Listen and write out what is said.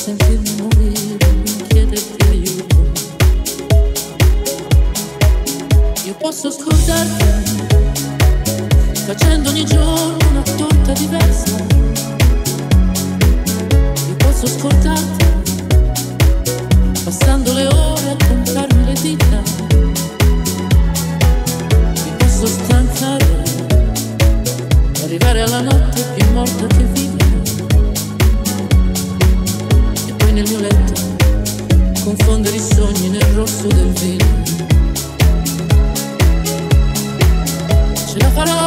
sentirmi morire, non chiederti aiuto. Io posso scordarti facendo ogni giorno una torta diversa. Io posso scordarti passando le ore a contarmi le dita. Mi posso stancare, arrivare alla notte più morta che viva. E poi nel mio letto confondere i sogni nel rosso del vino. Ce la farò